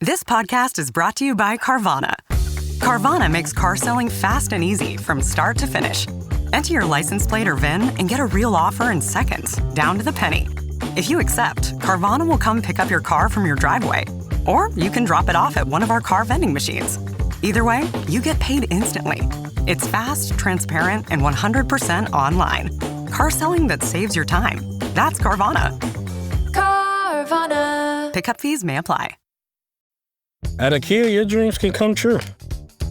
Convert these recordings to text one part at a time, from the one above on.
This podcast is brought to you by Carvana. Carvana makes car selling fast and easy from start to finish. Enter your license plate or VIN and get a real offer in seconds, down to the penny. If you accept, Carvana will come pick up your car from your driveway. Or you can drop it off at one of our car vending machines. Either way, you get paid instantly. It's fast, transparent, and 100% online. Car selling that saves your time. That's Carvana. Carvana. Pickup fees may apply. At IKEA, your dreams can come true.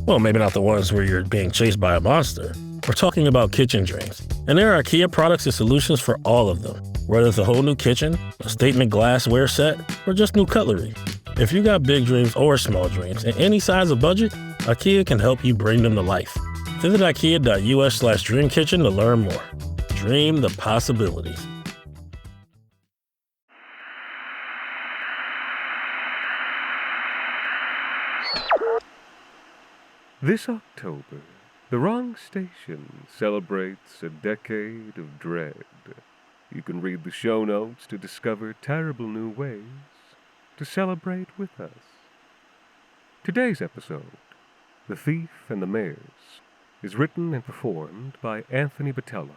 Well, maybe not the ones where you're being chased by a monster. We're talking about kitchen dreams. And there are IKEA products and solutions for all of them. Whether it's a whole new kitchen, a statement glassware set, or just new cutlery. If you got big dreams or small dreams in any size of budget, IKEA can help you bring them to life. Visit IKEA.us/dreamkitchen to learn more. Dream the possibilities. This October, the wrong station celebrates a decade of dread. You can read the show notes to discover terrible new ways to celebrate with us. Today's episode, The Thief and the Mares, is written and performed by Anthony Botelho.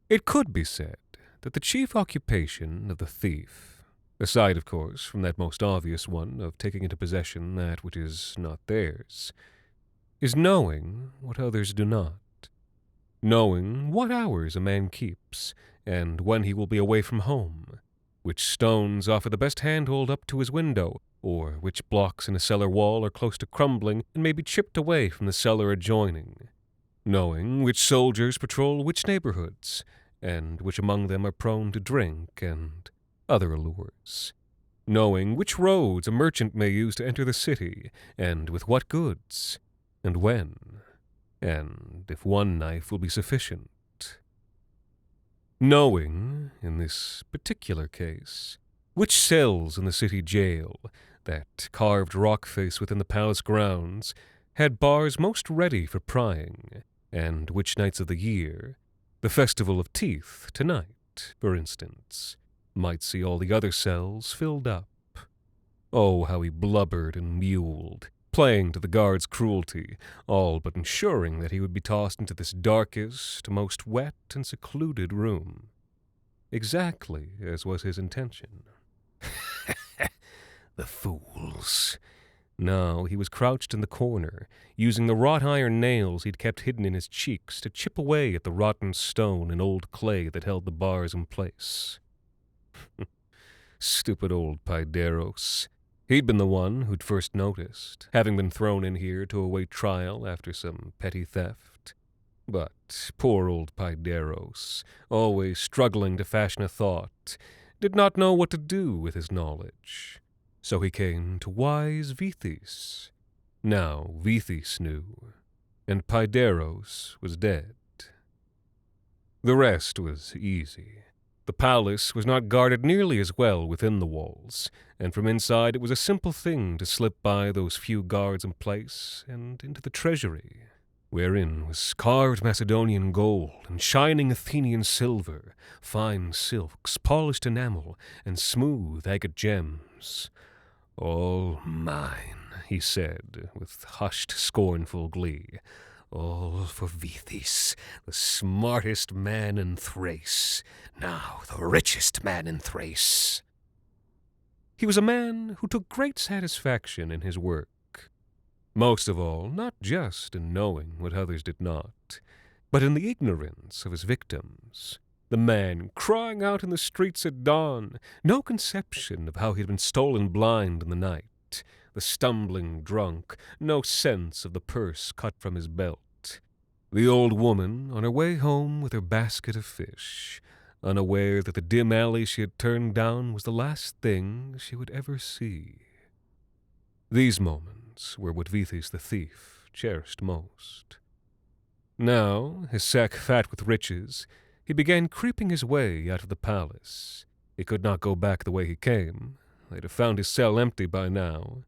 It could be said that the chief occupation of the thief, aside, of course, from that most obvious one of taking into possession that which is not theirs, is knowing what others do not, knowing what hours a man keeps, and when he will be away from home, which stones offer the best handhold up to his window, or which blocks in a cellar wall are close to crumbling and may be chipped away from the cellar adjoining, knowing which soldiers patrol which neighborhoods, and which among them are prone to drink and other allures, knowing which roads a merchant may use to enter the city, and with what goods, and when, and if one knife will be sufficient. Knowing, in this particular case, which cells in the city jail, that carved rock face within the palace grounds, had bars most ready for prying, and which nights of the year, the festival of teeth tonight, for instance, might see all the other cells filled up. Oh, how he blubbered and mewled, playing to the guard's cruelty, all but ensuring that he would be tossed into this darkest, most wet and secluded room. Exactly as was his intention. The fools. Now he was crouched in the corner, using the wrought iron nails he'd kept hidden in his cheeks to chip away at the rotten stone and old clay that held the bars in place. Stupid old Paideros. He'd been the one who'd first noticed, having been thrown in here to await trial after some petty theft. But poor old Paideros, always struggling to fashion a thought, did not know what to do with his knowledge. So he came to wise Vithis. Now Vithis knew, and Paideros was dead. The rest was easy. The palace was not guarded nearly as well within the walls, and from inside it was a simple thing to slip by those few guards in place and into the treasury, wherein was carved Macedonian gold and shining Athenian silver, fine silks, polished enamel, and smooth agate gems. All mine, he said, with hushed, scornful glee. All for Vithis, the smartest man in Thrace, now the richest man in Thrace. He was a man who took great satisfaction in his work. Most of all, not just in knowing what others did not, but in the ignorance of his victims. The man crying out in the streets at dawn, no conception of how he had been stolen blind in the night. The stumbling drunk, no sense of the purse cut from his belt. The old woman on her way home with her basket of fish, unaware that the dim alley she had turned down was the last thing she would ever see. These moments were what Vithis the thief cherished most. Now, his sack fat with riches, he began creeping his way out of the palace. He could not go back the way he came. They'd have found his cell empty by now.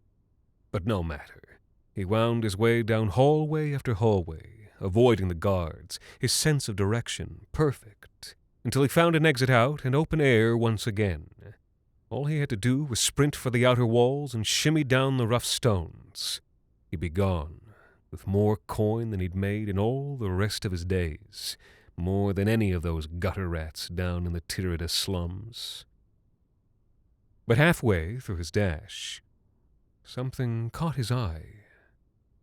But no matter. He wound his way down hallway after hallway, avoiding the guards, his sense of direction perfect, until he found an exit out and open air once again. All he had to do was sprint for the outer walls and shimmy down the rough stones. He'd be gone, with more coin than he'd made in all the rest of his days, more than any of those gutter rats down in the Tirida slums. But halfway through his dash, something caught his eye.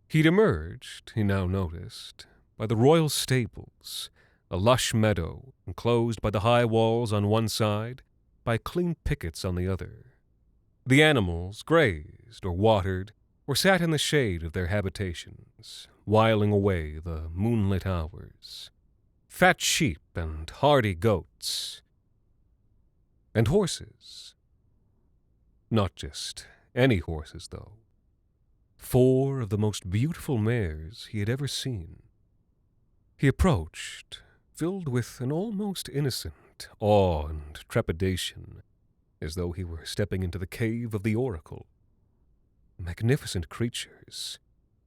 He'd emerged, he now noticed, by the royal stables, a lush meadow enclosed by the high walls on one side, by clean pickets on the other. The animals grazed or watered or sat in the shade of their habitations, whiling away the moonlit hours. Fat sheep and hardy goats. And horses. Not just any horses, though. 4 of the most beautiful mares he had ever seen. He approached, filled with an almost innocent awe and trepidation, as though he were stepping into the cave of the oracle. Magnificent creatures,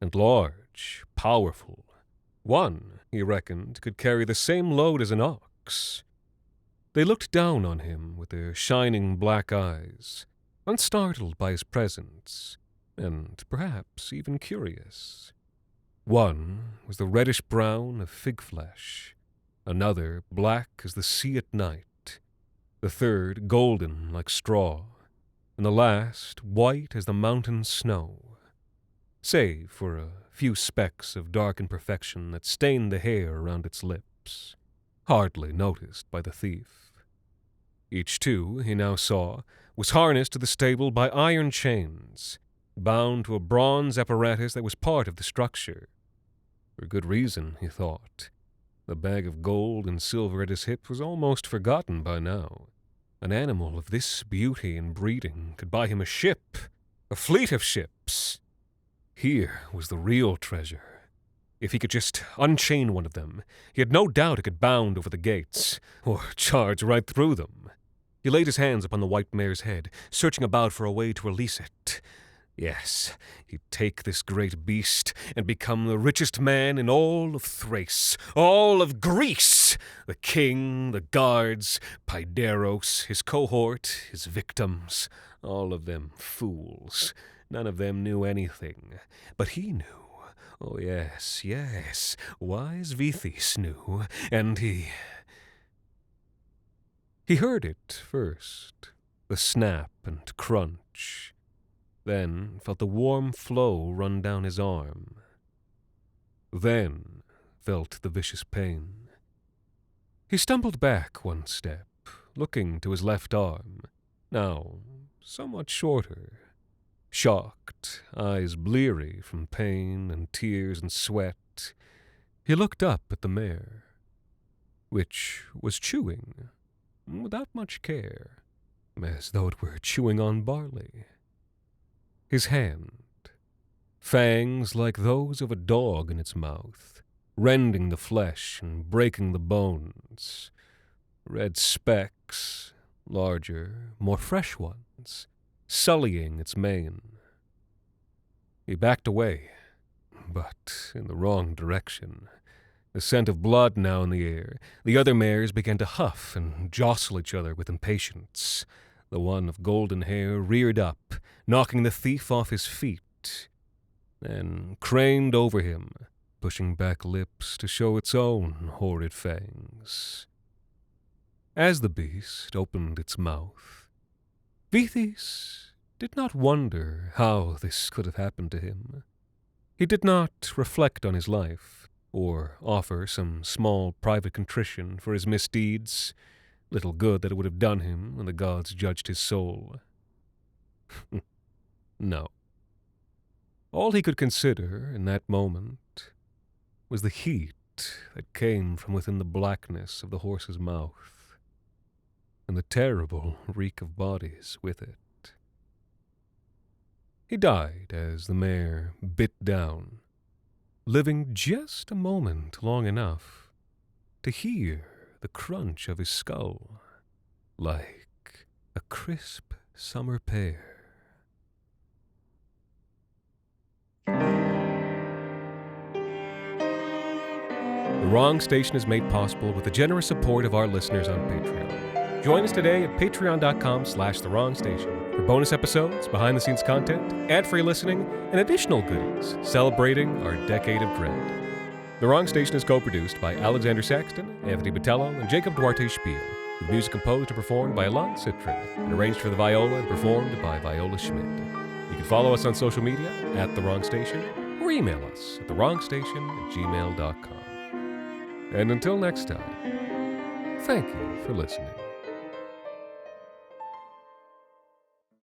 and large, powerful. One, he reckoned, could carry the same load as an ox. They looked down on him with their shining black eyes, unstartled by his presence, and perhaps even curious. One was the reddish-brown of fig flesh, another black as the sea at night, the third golden like straw, and the last white as the mountain snow, save for a few specks of dark imperfection that stained the hair around its lips, hardly noticed by the thief. Each, too, he now saw, was harnessed to the stable by iron chains, bound to a bronze apparatus that was part of the structure. For good reason, he thought. The bag of gold and silver at his hip was almost forgotten by now. An animal of this beauty and breeding could buy him a ship, a fleet of ships. Here was the real treasure. If he could just unchain one of them, he had no doubt it could bound over the gates, or charge right through them. He laid his hands upon the white mare's head, searching about for a way to release it. Yes, he'd take this great beast and become the richest man in all of Thrace, all of Greece! The king, the guards, Paideros, his cohort, his victims, all of them fools. None of them knew anything, but he knew. Oh, yes, yes, wise Vithis knew, and he heard it first, the snap and crunch, then felt the warm flow run down his arm, then felt the vicious pain. He stumbled back one step, looking to his left arm, now somewhat shorter. Shocked, eyes bleary from pain and tears and sweat, he looked up at the mare, which was chewing, without much care, as though it were chewing on barley. His hand, fangs like those of a dog in its mouth, rending the flesh and breaking the bones, red specks, larger, more fresh ones, sullying its mane. He backed away, but in the wrong direction. The scent of blood now in the air, the other mares began to huff and jostle each other with impatience. The one of golden hair reared up, knocking the thief off his feet, then craned over him, pushing back lips to show its own horrid fangs. As the beast opened its mouth, Vithis did not wonder how this could have happened to him. He did not reflect on his life, or offer some small private contrition for his misdeeds, little good that it would have done him when the gods judged his soul. No. All he could consider in that moment was the heat that came from within the blackness of the horse's mouth, and the terrible reek of bodies with it. He died as the mare bit down, living just a moment long enough to hear the crunch of his skull, like a crisp summer pear. The Wrong Station is made possible with the generous support of our listeners on Patreon. Join us today at patreon.com/The Wrong Station for bonus episodes, behind-the-scenes content, ad-free listening, and additional goodies celebrating our decade of dread. The Wrong Station is co-produced by Alexander Saxton, Anthony Botelho, and Jacob Duarte Spiel, with music composed and performed by Alon Citrin, and arranged for the viola and performed by Viola Schmidt. You can follow us on social media at The Wrong Station, or email us at thewrongstation@gmail.com. And until next time, thank you for listening.